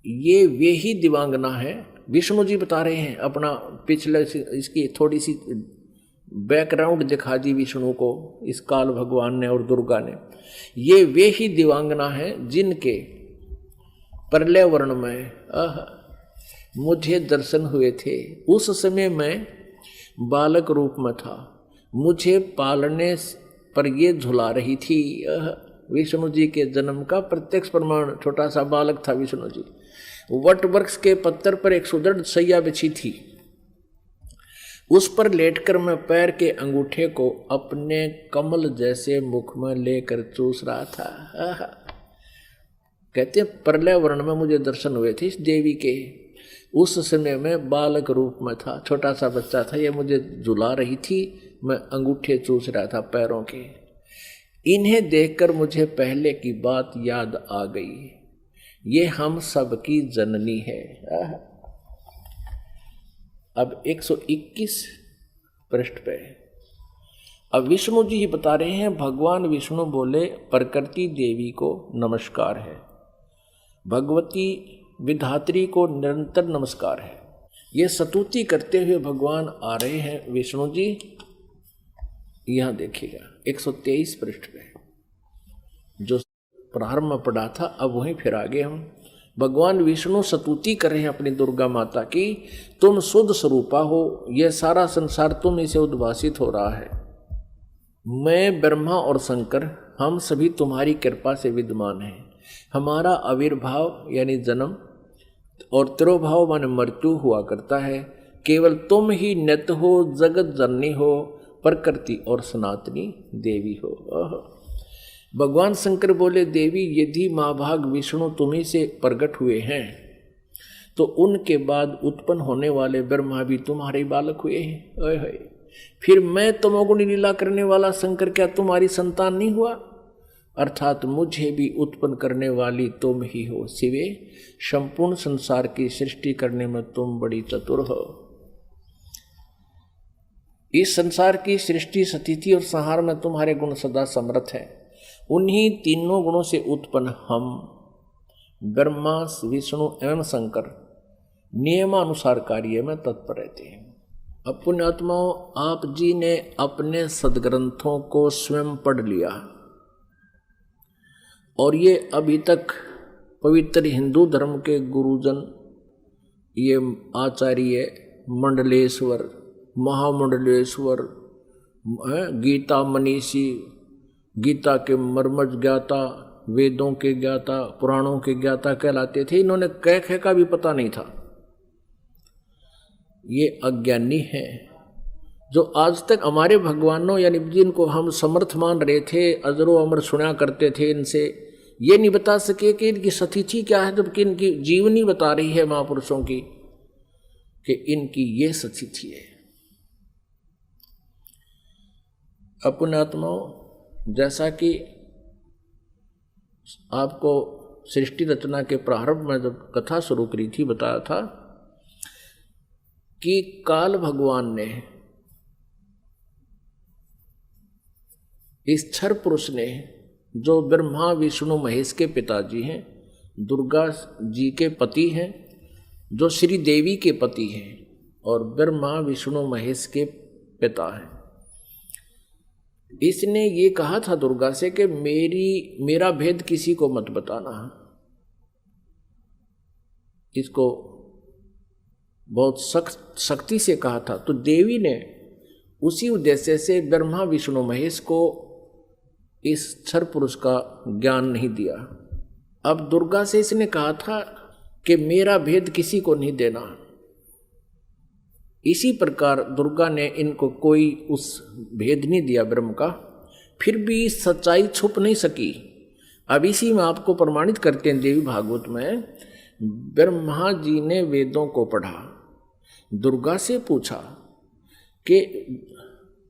ये वे ही दिवांगना है। विष्णु जी बता रहे हैं अपना पिछले, इसकी थोड़ी सी बैकग्राउंड दिखा दी विष्णु को इस काल भगवान ने और दुर्गा ने। ये वे ही दिवांगना है जिनके प्रलय वर्ण में मुझे दर्शन हुए थे। उस समय मैं बालक रूप में था, मुझे पालने पर ये झुला रही थी। विष्णु जी के जन्म का प्रत्यक्ष प्रमाण, छोटा सा बालक था विष्णु जी। वट वृक्ष के पत्थर पर एक सुदृढ़ सैया बिछी थी, उस पर लेटकर मैं पैर के अंगूठे को अपने कमल जैसे मुख में लेकर चूस रहा था। कहते हैं प्रलय वर्ण में मुझे दर्शन हुए थे इस देवी के। उस समय में बालक रूप में था, छोटा सा बच्चा था। ये मुझे झुला रही थी, मैं अंगूठे चूस रहा था पैरों के। इन्हें देखकर मुझे पहले की बात याद आ गई। ये हम सब की जननी है। अब 121 पृष्ठ पे अब विष्णु जी ही बता रहे हैं। भगवान विष्णु बोले, प्रकृति देवी को नमस्कार है, भगवती विधात्री को निरंतर नमस्कार है। ये स्तुति करते हुए भगवान आ रहे हैं विष्णु जी। यहां देखिएगा 123 पृष्ठ पे जो प्रारंभ में पढ़ा था, अब वहीं फिर आगे हम भगवान विष्णु स्तुति कर रहे हैं अपनी दुर्गा माता की। तुम शुद्ध स्वरूपा हो, यह सारा संसार तुम इसे उद्भासित हो रहा है। मैं ब्रह्मा और शंकर हम सभी तुम्हारी कृपा से विद्यमान हैं। हमारा आविर्भाव यानी जन्म और तिरोभाव माने मृत्यु हुआ करता है। केवल तुम ही नित्य हो, जगत जननी हो, प्रकृति और सनातनी देवी हो। भगवान शंकर बोले, देवी यदि महाभाग विष्णु तुम्ही से प्रकट हुए हैं तो उनके बाद उत्पन्न होने वाले ब्रह्मा भी तुम्हारे बालक हुए हैं। फिर मैं तमोगुणी लीला करने वाला शंकर क्या तुम्हारी संतान नहीं हुआ? अर्थात मुझे भी उत्पन्न करने वाली तुम ही हो। शिवे, संपूर्ण संसार की सृष्टि करने में तुम बड़ी चतुर हो। इस संसार की सृष्टि, स्थिति और संहार में तुम्हारे गुण सदा समर्थ है। उन्हीं तीनों गुणों से उत्पन्न हम ब्रह्मा, विष्णु एवं शंकर नियमानुसार कार्य में तत्पर रहते हैं। अब पुण्यात्माओं, आप जी ने अपने सदग्रंथों को स्वयं पढ़ लिया और ये अभी तक पवित्र हिंदू धर्म के गुरुजन, ये आचार्य मंडलेश्वर, महामंडलेश्वर, गीता मनीषी, गीता के मर्मज ज्ञाता, वेदों के ज्ञाता, पुराणों के ज्ञाता कहलाते थे। इन्होंने कह ख का भी पता नहीं था। ये अज्ञानी है जो आज तक हमारे भगवानों यानी जिनको हम समर्थ मान रहे थे, अजरो अमर सुना करते थे, इनसे ये नहीं बता सके कि इनकी सतिथि क्या है, जबकि इनकी जीवनी बता रही है महापुरुषों की कि इनकी ये सतिथि है। अपने आत्माओं, जैसा कि आपको सृष्टि रचना के प्रारंभ में जब कथा शुरू करी थी बताया था कि काल भगवान ने, इस क्षर पुरुष ने, जो ब्रह्मा विष्णु महेश के पिताजी हैं, दुर्गा जी के पति हैं, जो श्री देवी के पति हैं और ब्रह्मा विष्णु महेश के पिता हैं, इसने ये कहा था दुर्गा से कि मेरा भेद किसी को मत बताना। इसको बहुत सख्ती से कहा था। तो देवी ने उसी उद्देश्य से ब्रह्मा विष्णु महेश को इस क्षर पुरुष का ज्ञान नहीं दिया। अब दुर्गा से इसने कहा था कि मेरा भेद किसी को नहीं देना। इसी प्रकार दुर्गा ने इनको कोई उस भेद नहीं दिया ब्रह्म का, फिर भी सच्चाई छुप नहीं सकी। अब इसी में आपको प्रमाणित करते हैं देवी भागवत में, ब्रह्मा जी ने वेदों को पढ़ा, दुर्गा से पूछा कि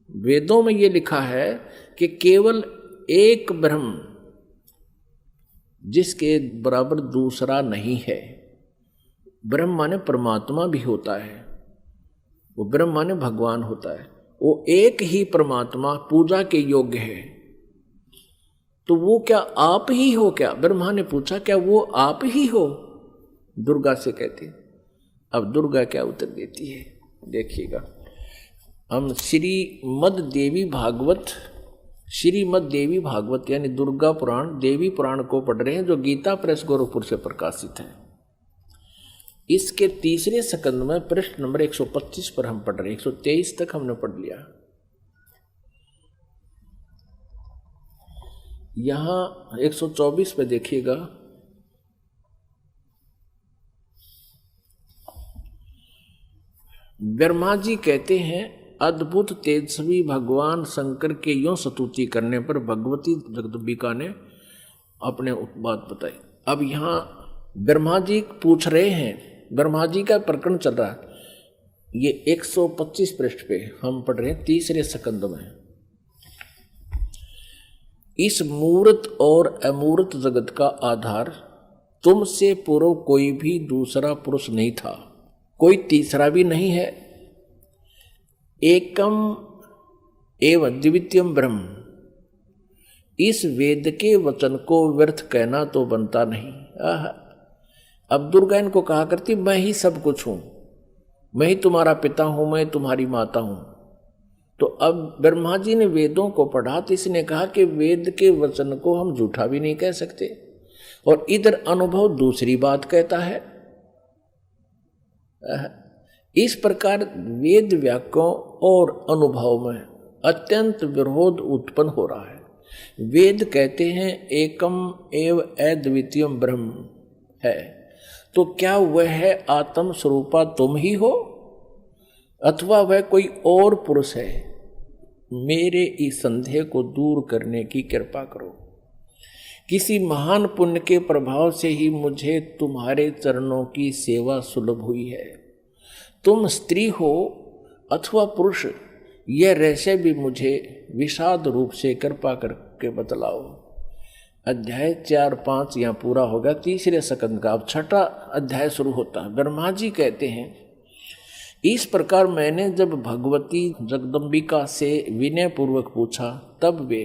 वेदों में ये लिखा है कि केवल एक ब्रह्म जिसके बराबर दूसरा नहीं है। ब्रह्म माने परमात्मा भी होता है, वो ब्रह्म माने भगवान होता है, वो एक ही परमात्मा पूजा के योग्य है। तो वो क्या आप ही हो क्या? ब्रह्मा ने पूछा क्या वो आप ही हो? दुर्गा से कहती। अब दुर्गा क्या उत्तर देती है देखिएगा। हम श्रीमद् देवी भागवत यानी दुर्गा पुराण देवी पुराण को पढ़ रहे हैं, जो गीता प्रेस गोरखपुर से प्रकाशित है। इसके तीसरे स्कंद में पृष्ठ नंबर 125 पर हम पढ़ रहे हैं। 123 तक हमने पढ़ लिया। यहां 124 पे देखिएगा, ब्रह्मा जी कहते हैं अद्भुत तेजस्वी भगवान शंकर के यों स्तुति करने पर भगवती जगदम्बिका ने अपने बात बताई। अब यहाँ ब्रह्मा जी पूछ रहे हैं, ब्रह्मा जी का प्रकरण चल रहा है। ये 125 पृष्ठ पे हम पढ़ रहे हैं तीसरे स्कंद में। इस मूर्त और अमूर्त जगत का आधार तुमसे पूर्व कोई भी दूसरा पुरुष नहीं था, कोई तीसरा भी नहीं है। एकम एवं द्वितीयम ब्रह्म, इस वेद के वचन को व्यर्थ कहना तो बनता नहीं। अब दुर्गा इनको कहा करती मैं ही सब कुछ हूं, मैं ही तुम्हारा पिता हूं, मैं तुम्हारी माता हूं। तो अब ब्रह्मा जी ने वेदों को पढ़ा तो इसने कहा कि वेद के वचन को हम झूठा भी नहीं कह सकते, और इधर अनुभव दूसरी बात कहता है। इस प्रकार वेद वाक्यों और अनुभव में अत्यंत विरोध उत्पन्न हो रहा है। वेद कहते हैं एकम एव अद्वितीयम ब्रह्म है, तो क्या वह है आत्म स्वरूपा तुम ही हो अथवा वह कोई और पुरुष है? मेरे इस संदेह को दूर करने की कृपा करो। किसी महान पुण्य के प्रभाव से ही मुझे तुम्हारे चरणों की सेवा सुलभ हुई है। तुम स्त्री हो अथवा पुरुष, यह रहस्य भी मुझे विषाद रूप से कृपा करके बतलाओ। अध्याय 4-5 यहाँ पूरा होगा, तीसरे स्कंद का अब छठा अध्याय शुरू होता है। ब्रह्मा जी कहते हैं इस प्रकार मैंने जब भगवती जगदम्बिका से विनय पूर्वक पूछा, तब वे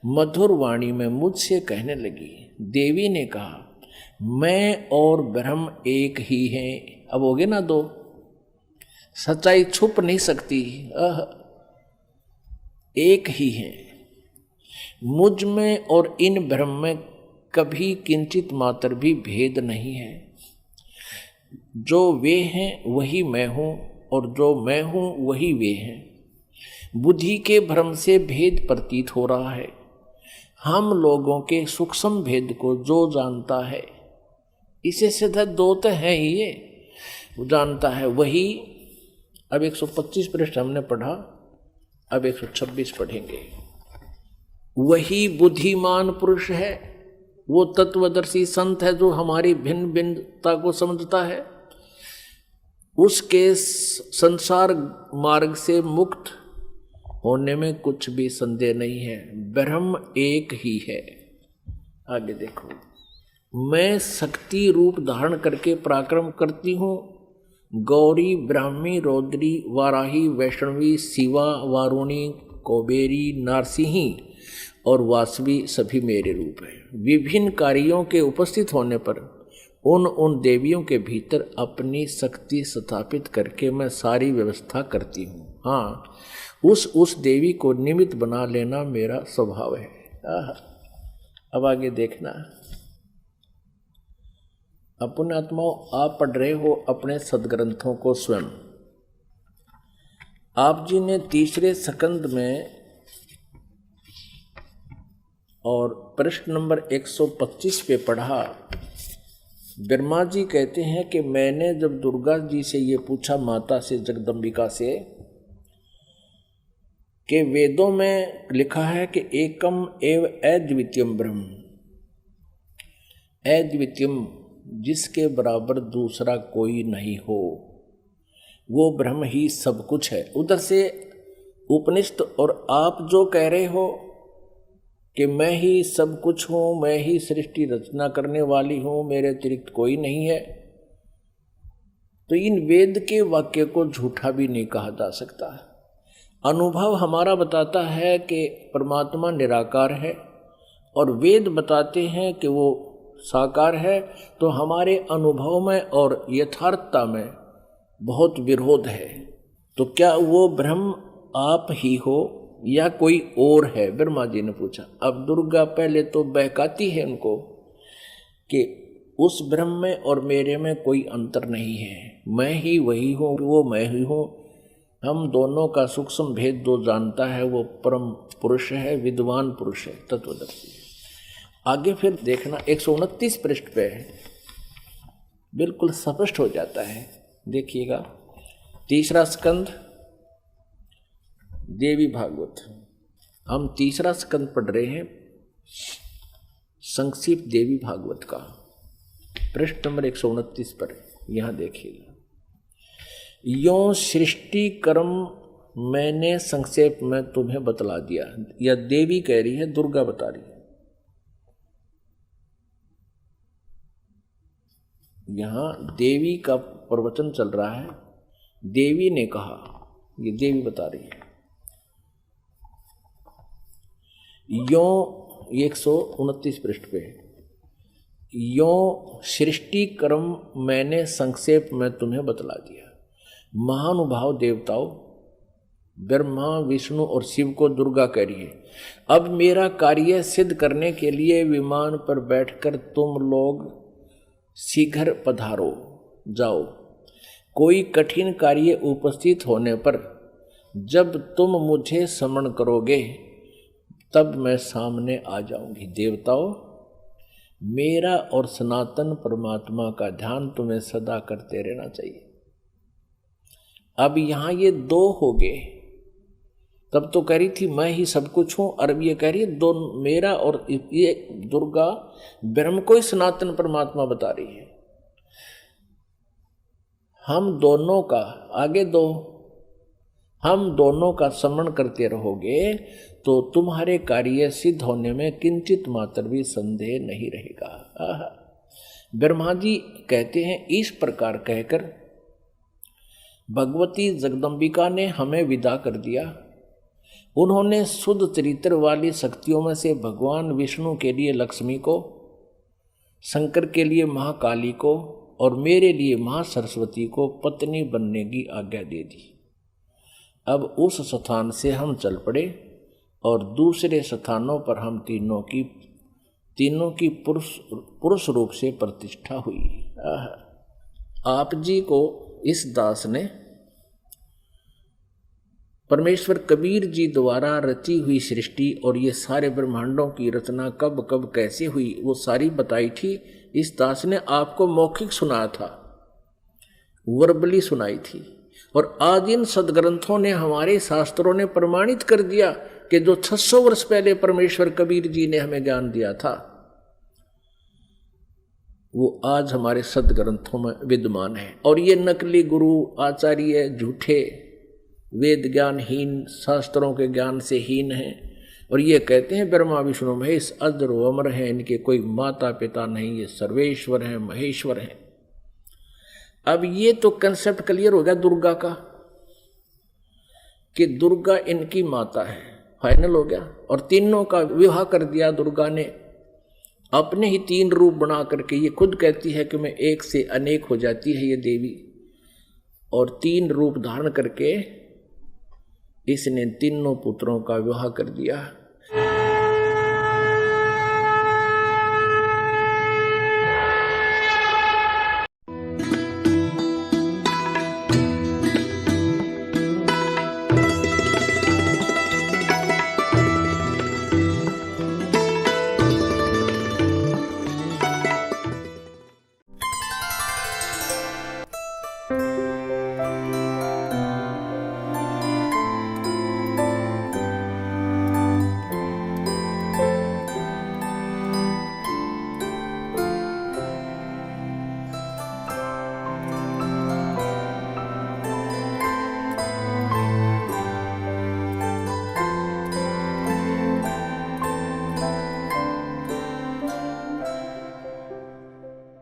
मधुर वाणी में मुझसे कहने लगी। देवी ने कहा मैं और ब्रह्म एक ही हैं। अब हो गए ना दो, सच्चाई छुप नहीं सकती, एक ही है। मुझ में और इन ब्रह्म में कभी किंचित मात्र भी भेद नहीं है। जो वे हैं वही मैं हूं और जो मैं हूं वही वे हैं। बुद्धि के भ्रम से भेद प्रतीत हो रहा है, हम लोगों के सूक्ष्म भेद को जो जानता है, इसे सीधा दो तो है ही, ये वो जानता है वही। अब 125 पृष्ठ हमने पढ़ा, अब 126 पढ़ेंगे। वही बुद्धिमान पुरुष है, वो तत्वदर्शी संत है जो हमारी भिन्न भिन्नता को समझता है। उसके संसार मार्ग से मुक्त होने में कुछ भी संदेह नहीं है। ब्रह्म एक ही है। आगे देखो, मैं शक्ति रूप धारण करके पराक्रम करती हूँ। गौरी, ब्राह्मी, रौद्री, वाराही, वैष्णवी, शिवा, वारुणी, कुबेरी, नारसिंही और वासवी सभी मेरे रूप हैं। विभिन्न कार्यों के उपस्थित होने पर उन देवियों के भीतर अपनी शक्ति स्थापित करके मैं सारी व्यवस्था करती हूँ। हाँ, उस देवी को निमित्त बना लेना मेरा स्वभाव है। अब आगे देखना। अपने आत्माओं, आप पढ़ रहे हो अपने सदग्रंथों को स्वयं। आप जी ने तीसरे स्कंद में और पृष्ठ नंबर 125 पे पढ़ा। ब्रह्मा जी कहते हैं कि मैंने जब दुर्गा जी से ये पूछा, माता से, जगदम्बिका से, कि वेदों में लिखा है कि एकम एव अद्वितीयम ब्रह्म, अद्वितीयम जिसके बराबर दूसरा कोई नहीं हो, वो ब्रह्म ही सब कुछ है। उधर से उपनिषद और आप जो कह रहे हो कि मैं ही सब कुछ हूँ, मैं ही सृष्टि रचना करने वाली हूँ, मेरे अतिरिक्त कोई नहीं है, तो इन वेद के वाक्य को झूठा भी नहीं कहा जा सकता। अनुभव हमारा बताता है कि परमात्मा निराकार है और वेद बताते हैं कि वो साकार है, तो हमारे अनुभव में और यथार्थता में बहुत विरोध है। तो क्या वो ब्रह्म आप ही हो या कोई और है? ब्रह्मा जी ने पूछा। अब दुर्गा पहले तो बहकाती है उनको कि उस ब्रह्म में और मेरे में कोई अंतर नहीं है, मैं ही वही हूँ, वो मैं ही हूँ। हम दोनों का सूक्ष्म भेद जो जानता है वो परम पुरुष है, विद्वान पुरुष है, तत्वदर्शी। आगे फिर देखना 129 पृष्ठ पे बिल्कुल स्पष्ट हो जाता है। देखिएगा, तीसरा स्कंद देवी भागवत, हम तीसरा स्कंद पढ़ रहे हैं, संक्षिप्त देवी भागवत का, पृष्ठ नंबर 129 पर। यहां देखिएगा, यों सृष्टि कर्म मैंने संक्षेप में तुम्हें बतला दिया। यह देवी कह रही है, दुर्गा बता रही है। यहां देवी का प्रवचन चल रहा है, देवी ने कहा, ये देवी बता रही है। यों 129 पृष्ठ पे, यों सृष्टि कर्म मैंने संक्षेप में तुम्हें बतला दिया। महानुभाव देवताओं, ब्रह्मा, विष्णु और शिव को दुर्गा कह रही है, अब मेरा कार्य सिद्ध करने के लिए विमान पर बैठकर तुम लोग शीघ्र पधारो, जाओ। कोई कठिन कार्य उपस्थित होने पर जब तुम मुझे स्मरण करोगे तब मैं सामने आ जाऊंगी। देवताओं, मेरा और सनातन परमात्मा का ध्यान तुम्हें सदा करते रहना चाहिए। अब यहाँ ये दो हो गए, तब तो कह रही थी मैं ही सब कुछ हूँ, और अब ये कह रही है दो, मेरा और ये दुर्गा ब्रह्म को ही सनातन परमात्मा बता रही है। हम दोनों का, आगे दो, हम दोनों का स्मरण करते रहोगे तो तुम्हारे कार्य सिद्ध होने में किंचित मात्र भी संदेह नहीं रहेगा। ब्रह्मा जी कहते हैं, इस प्रकार कहकर भगवती जगदम्बिका ने हमें विदा कर दिया। उन्होंने शुद्ध चरित्र वाली शक्तियों में से भगवान विष्णु के लिए लक्ष्मी को, शंकर के लिए महाकाली को और मेरे लिए महासरस्वती को पत्नी बनने की आज्ञा दे दी। अब उस स्थान से हम चल पड़े और दूसरे स्थानों पर हम तीनों की पुरुष रूप से प्रतिष्ठा हुई। आप जी को इस दास ने परमेश्वर कबीर जी द्वारा रची हुई सृष्टि और ये सारे ब्रह्मांडों की रचना कब कब कैसे हुई वो सारी बताई थी। इस दास ने आपको मौखिक सुनाया था, वर्बली सुनाई थी। और आज इन सदग्रंथों ने, हमारे शास्त्रों ने प्रमाणित कर दिया कि जो 600 वर्ष पहले परमेश्वर कबीर जी ने हमें ज्ञान दिया था वो आज हमारे सदग्रंथों में विद्यमान है। और ये नकली गुरु आचार्य झूठे वेद ज्ञानहीन, शास्त्रों के ज्ञान से हीन हैं और ये कहते हैं ब्रह्मा विष्णु महेश अजर व अमर हैं, इनके कोई माता पिता नहीं, ये सर्वेश्वर हैं, महेश्वर हैं। अब ये तो कंसेप्ट क्लियर हो गया दुर्गा का कि दुर्गा इनकी माता है, फाइनल हो गया। और तीनों का विवाह कर दिया दुर्गा ने, अपने ही 3 रूप बना करके। ये खुद कहती है कि मैं एक से अनेक हो जाती है ये देवी, और 3 रूप धारण करके इसने तीनों पुत्रों का विवाह कर दिया।